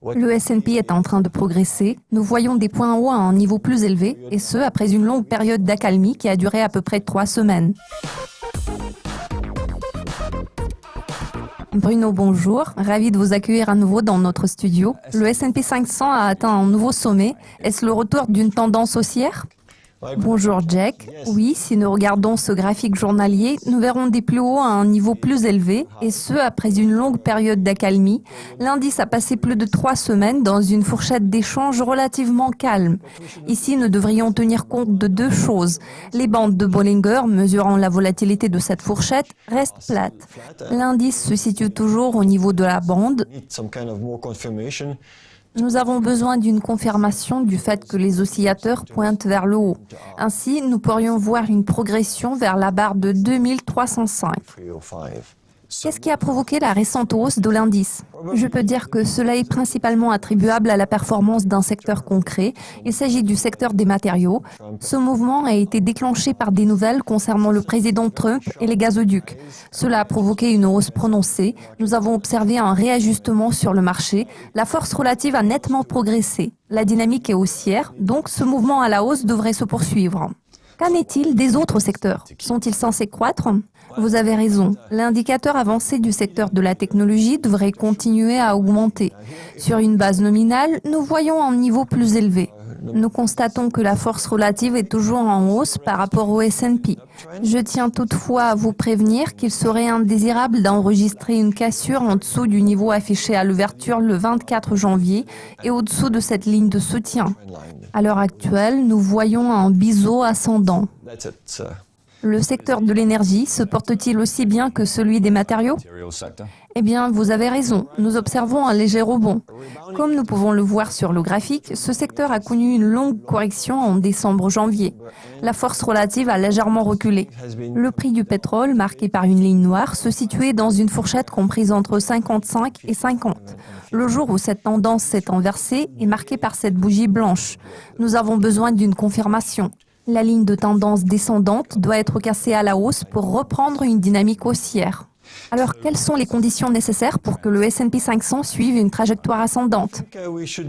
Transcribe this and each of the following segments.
Le S&P est en train de progresser. Nous voyons des points hauts à un niveau plus élevé, et ce, après une longue période d'accalmie qui a duré à peu près 3 semaines. Bruno, bonjour. Ravi de vous accueillir à nouveau dans notre studio. Le S&P 500 a atteint un nouveau sommet. Est-ce le retour d'une tendance haussière ? Bonjour Jack. Oui, si nous regardons ce graphique journalier, nous verrons des plus hauts à un niveau plus élevé, et ce, après une longue période d'accalmie. L'indice a passé plus de 3 semaines dans une fourchette d'échange relativement calme. Ici, nous devrions tenir compte de 2 choses. Les bandes de Bollinger, mesurant la volatilité de cette fourchette, restent plates. L'indice se situe toujours au niveau de la bande. Nous avons besoin d'une confirmation du fait que les oscillateurs pointent vers le haut. Ainsi, nous pourrions voir une progression vers la barre de 2305. Qu'est-ce qui a provoqué la récente hausse de l'indice ? Je peux dire que cela est principalement attribuable à la performance d'un secteur concret. Il s'agit du secteur des matériaux. Ce mouvement a été déclenché par des nouvelles concernant le président Trump et les gazoducs. Cela a provoqué une hausse prononcée. Nous avons observé un réajustement sur le marché. La force relative a nettement progressé. La dynamique est haussière, donc ce mouvement à la hausse devrait se poursuivre. Qu'en est-il des autres secteurs ? Sont-ils censés croître ? Vous avez raison. L'indicateur avancé du secteur de la technologie devrait continuer à augmenter. Sur une base nominale, nous voyons un niveau plus élevé. Nous constatons que la force relative est toujours en hausse par rapport au S&P. Je tiens toutefois à vous prévenir qu'il serait indésirable d'enregistrer une cassure en dessous du niveau affiché à l'ouverture le 24 janvier et au-dessous de cette ligne de soutien. À l'heure actuelle, nous voyons un biseau ascendant. Le secteur de l'énergie se porte-t-il aussi bien que celui des matériaux ? Eh bien, vous avez raison. Nous observons un léger rebond. Comme nous pouvons le voir sur le graphique, ce secteur a connu une longue correction en décembre-janvier. La force relative a légèrement reculé. Le prix du pétrole, marqué par une ligne noire, se situait dans une fourchette comprise entre 55 et 50. Le jour où cette tendance s'est inversée est marqué par cette bougie blanche. Nous avons besoin d'une confirmation. La ligne de tendance descendante doit être cassée à la hausse pour reprendre une dynamique haussière. Alors, quelles sont les conditions nécessaires pour que le S&P 500 suive une trajectoire ascendante ?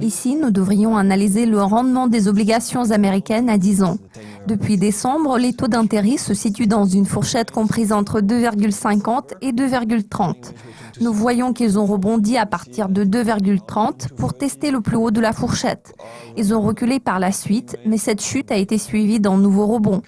Ici, nous devrions analyser le rendement des obligations américaines à 10 ans. Depuis décembre, les taux d'intérêt se situent dans une fourchette comprise entre 2,50 et 2,30. Nous voyons qu'ils ont rebondi à partir de 2,30 pour tester le plus haut de la fourchette. Ils ont reculé par la suite, mais cette chute a été suivie d'un nouveau rebond.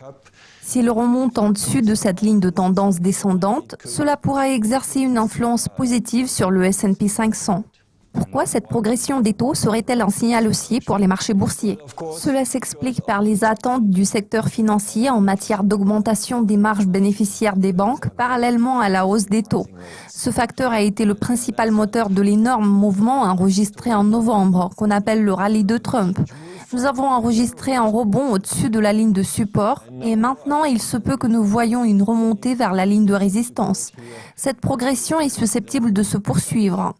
S'ils remontent en dessus de cette ligne de tendance descendante, cela pourra exercer une influence positive sur le S&P 500. Pourquoi cette progression des taux serait-elle un signal haussier pour les marchés boursiers ? Cela s'explique par les attentes du secteur financier en matière d'augmentation des marges bénéficiaires des banques parallèlement à la hausse des taux. Ce facteur a été le principal moteur de l'énorme mouvement enregistré en novembre, qu'on appelle le rallye de Trump. Nous avons enregistré un rebond au-dessus de la ligne de support et maintenant il se peut que nous voyions une remontée vers la ligne de résistance. Cette progression est susceptible de se poursuivre.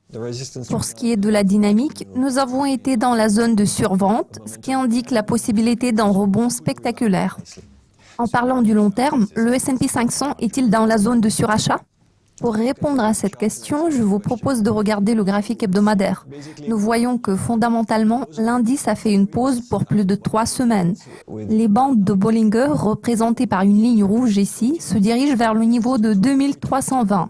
Pour ce qui est de la dynamique, nous avons été dans la zone de survente, ce qui indique la possibilité d'un rebond spectaculaire. En parlant du long terme, le S&P 500 est-il dans la zone de surachat ? Pour répondre à cette question, je vous propose de regarder le graphique hebdomadaire. Nous voyons que fondamentalement, l'indice a fait une pause pour plus de 3 semaines. Les bandes de Bollinger, représentées par une ligne rouge ici, se dirigent vers le niveau de 2320.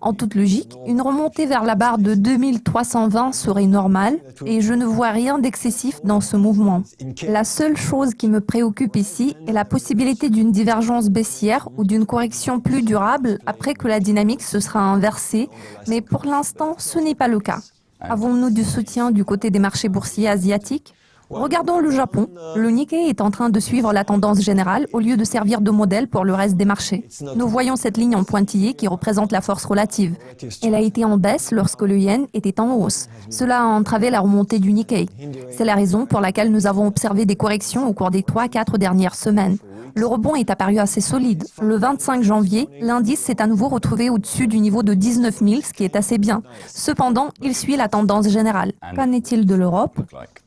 En toute logique, une remontée vers la barre de 2320 serait normale et je ne vois rien d'excessif dans ce mouvement. La seule chose qui me préoccupe ici est la possibilité d'une divergence baissière ou d'une correction plus durable après que la dynamique se sera inversée, mais pour l'instant, ce n'est pas le cas. Avons-nous du soutien du côté des marchés boursiers asiatiques ? Regardons le Japon. Le Nikkei est en train de suivre la tendance générale au lieu de servir de modèle pour le reste des marchés. Nous voyons cette ligne en pointillé qui représente la force relative. Elle a été en baisse lorsque le yen était en hausse. Cela a entravé la remontée du Nikkei. C'est la raison pour laquelle nous avons observé des corrections au cours des 3-4 dernières semaines. Le rebond est apparu assez solide. Le 25 janvier, l'indice s'est à nouveau retrouvé au-dessus du niveau de 19 000, ce qui est assez bien. Cependant, il suit la tendance générale. Qu'en est-il de l'Europe?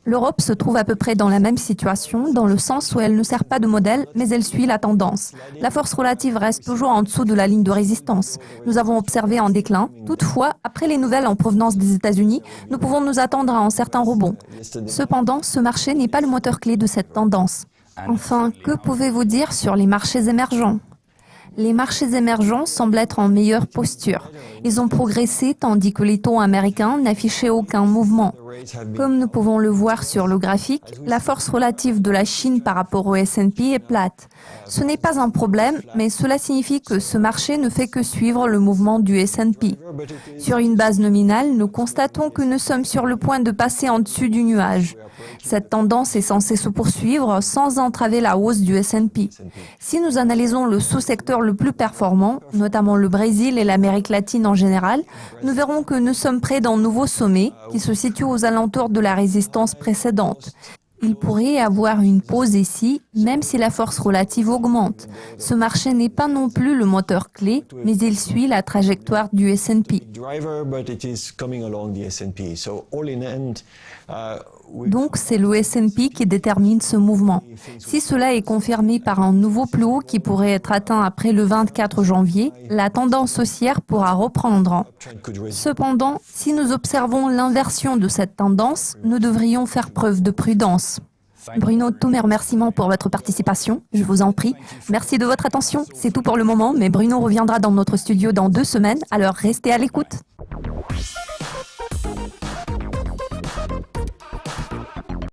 L'Europe se trouve à peu près dans la même situation, dans le sens où elle ne sert pas de modèle, mais elle suit la tendance. La force relative reste toujours en dessous de la ligne de résistance. Nous avons observé un déclin. Toutefois, après les nouvelles en provenance des États-Unis, nous pouvons nous attendre à un certain rebond. Cependant, ce marché n'est pas le moteur clé de cette tendance. Enfin, que pouvez-vous dire sur les marchés émergents? Les marchés émergents semblent être en meilleure posture. Ils ont progressé tandis que les taux américains n'affichaient aucun mouvement. Comme nous pouvons le voir sur le graphique, la force relative de la Chine par rapport au S&P est plate. Ce n'est pas un problème, mais cela signifie que ce marché ne fait que suivre le mouvement du S&P. Sur une base nominale, nous constatons que nous sommes sur le point de passer en dessus du nuage. Cette tendance est censée se poursuivre sans entraver la hausse du S&P. Si nous analysons le sous-secteur le plus performant, notamment le Brésil et l'Amérique latine en général, nous verrons que nous sommes près d'un nouveau sommet qui se situe aux alentours de la résistance précédente. Il pourrait y avoir une pause ici, même si la force relative augmente. Ce marché n'est pas non plus le moteur clé, mais il suit la trajectoire du S&P. Donc, c'est le S&P qui détermine ce mouvement. Si cela est confirmé par un nouveau plus haut qui pourrait être atteint après le 24 janvier, la tendance haussière pourra reprendre. Cependant, si nous observons l'inversion de cette tendance, nous devrions faire preuve de prudence. Bruno, tous mes remerciements pour votre participation. Je vous en prie. Merci de votre attention. C'est tout pour le moment, mais Bruno reviendra dans notre studio dans 2 semaines, alors restez à l'écoute.